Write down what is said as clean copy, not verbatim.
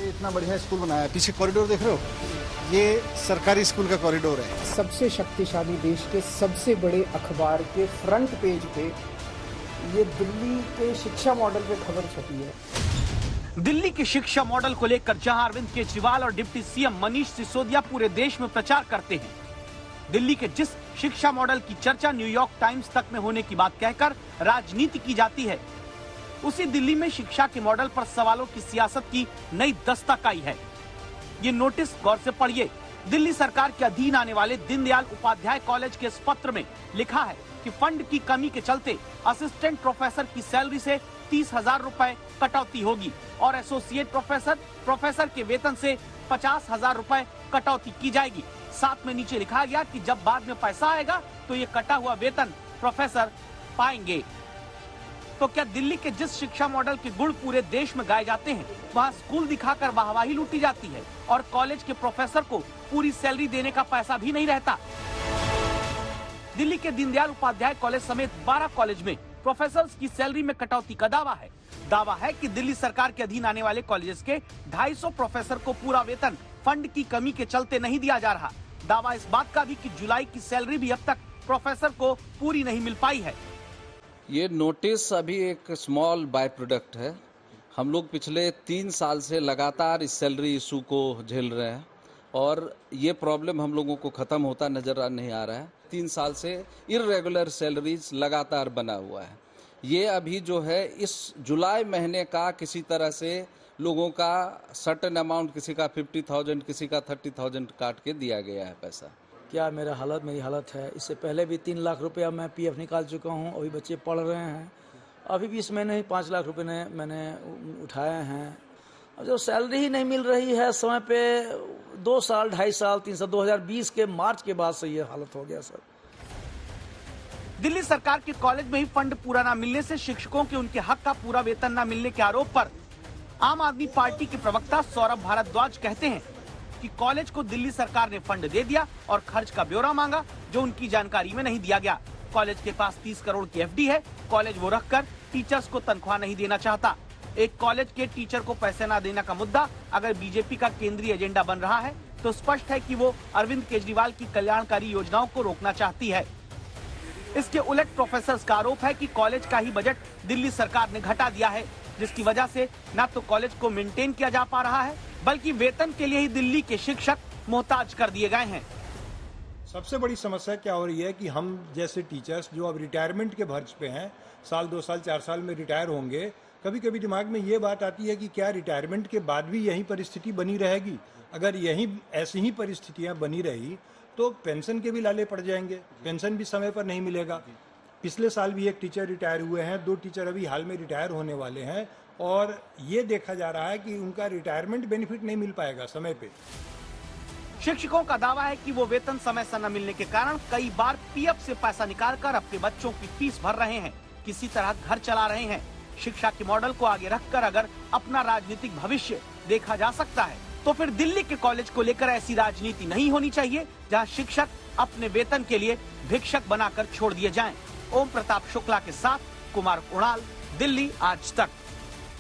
इतना बढ़िया स्कूल बनाया है, पीछे कॉरिडोर देख रहे हो, ये सरकारी स्कूल का कॉरिडोर है। सबसे शक्तिशाली देश के सबसे बड़े अखबार के फ्रंट पेज पे ये दिल्ली के शिक्षा मॉडल पे खबर छपी है। दिल्ली के शिक्षा मॉडल को लेकर जहां अरविंद केजरीवाल और डिप्टी सीएम मनीष सिसोदिया पूरे देश में प्रचार करते हैं, दिल्ली के जिस शिक्षा मॉडल की चर्चा न्यूयॉर्क टाइम्स तक में होने की बात कहकर राजनीति की जाती है, उसी दिल्ली में शिक्षा के मॉडल पर सवालों की सियासत की नई दस्तक आई है। ये नोटिस गौर से पढ़िए। दिल्ली सरकार के अधीन आने वाले दीनदयाल उपाध्याय कॉलेज के इस पत्र में लिखा है कि फंड की कमी के चलते असिस्टेंट प्रोफेसर की सैलरी से 30,000 रुपए कटौती होगी और एसोसिएट प्रोफेसर के वेतन से 50,000 रुपए कटौती की जाएगी। साथ में नीचे लिखा गया कि जब बाद में पैसा आएगा तो ये कटा हुआ वेतन प्रोफेसर पाएंगे। तो क्या दिल्ली के जिस शिक्षा मॉडल के गुण पूरे देश में गाए जाते हैं, वहाँ स्कूल दिखाकर वाहवाही लूटी जाती है और कॉलेज के प्रोफेसर को पूरी सैलरी देने का पैसा भी नहीं रहता। दिल्ली के दीनदयाल उपाध्याय कॉलेज समेत 12 कॉलेज में प्रोफेसर्स की सैलरी में कटौती का दावा है कि दिल्ली सरकार के अधीन आने वाले कॉलेजेस के 250 प्रोफेसर को पूरा वेतन फंड की कमी के चलते नहीं दिया जा रहा। दावा इस बात का भी कि जुलाई की सैलरी भी अब तक प्रोफेसर को पूरी नहीं मिल पाई है। ये नोटिस अभी एक स्मॉल बाय प्रोडक्ट है। हम लोग पिछले 3 साल से लगातार इस सैलरी इशू को झेल रहे हैं और ये प्रॉब्लम हम लोगों को ख़त्म होता नज़र नहीं आ रहा है। 3 साल से इर्रेगुलर सैलरीज लगातार बना हुआ है। ये अभी जो है इस जुलाई महीने का किसी तरह से लोगों का सर्टेन अमाउंट, किसी का 50,000, किसी का 30,000 काट के दिया गया है पैसा। क्या मेरी हालत है। इससे पहले भी 3 लाख रुपया मैं पीएफ निकाल चुका हूं। अभी बच्चे पढ़ रहे हैं। अभी भी इस महीने ही 5 लाख रुपए मैंने उठाए हैं। अब जो सैलरी ही नहीं मिल रही है समय पे, 2 साल, 2.5 साल, 3 साल, 2020 के मार्च के बाद से ये हालत हो गया सर। दिल्ली सरकार के कॉलेज में ही फंड पूरा न मिलने से शिक्षकों के उनके हक का पूरा वेतन न मिलने के आरोप पर आम आदमी पार्टी के प्रवक्ता सौरभ भारद्वाज कहते हैं कि कॉलेज को दिल्ली सरकार ने फंड दे दिया और खर्च का ब्यौरा मांगा जो उनकी जानकारी में नहीं दिया गया। कॉलेज के पास 30 करोड़ की एफडी है। कॉलेज वो रखकर टीचर्स को तनख्वाह नहीं देना चाहता। एक कॉलेज के टीचर को पैसे न देने का मुद्दा अगर बीजेपी का केंद्रीय एजेंडा बन रहा है तो स्पष्ट है कि वो अरविंद केजरीवाल की कल्याणकारी योजनाओं को रोकना चाहती है। इसके उलट प्रोफेसर्स का आरोप है कि कॉलेज का ही बजट दिल्ली सरकार ने घटा दिया है, जिसकी वजह से न तो कॉलेज को मेंटेन किया जा पा रहा है बल्कि वेतन के लिए ही दिल्ली के शिक्षक मोहताज कर दिए गए हैं। सबसे बड़ी समस्या क्या हो रही है कि हम जैसे टीचर्स जो अब रिटायरमेंट के भर्ज पे हैं, साल 2 साल 4 साल में रिटायर होंगे, कभी कभी दिमाग में ये बात आती है कि क्या रिटायरमेंट के बाद भी यही परिस्थिति बनी रहेगी। अगर यही ऐसी ही परिस्थितियां बनी रही तो पेंशन के भी लाले पड़ जाएंगे, पेंशन भी समय पर नहीं मिलेगा। पिछले साल भी एक टीचर रिटायर हुए हैं, 2 टीचर अभी हाल में रिटायर होने वाले हैं और ये देखा जा रहा है कि उनका रिटायरमेंट बेनिफिट नहीं मिल पाएगा समय पे। शिक्षकों का दावा है कि वो वेतन समय से न मिलने के कारण कई बार पीएफ से पैसा निकालकर अपने बच्चों की फीस भर रहे हैं, किसी तरह घर चला रहे हैं। शिक्षा के मॉडल को आगे रखकर अगर अपना राजनीतिक भविष्य देखा जा सकता है तो फिर दिल्ली के कॉलेज को लेकर ऐसी राजनीति नहीं होनी चाहिए जहां शिक्षक अपने वेतन के लिए भिक्षक बनाकर छोड़ दिए जाएं। ओम प्रताप शुक्ला के साथ कुमार उड़ाल, दिल्ली आज तक।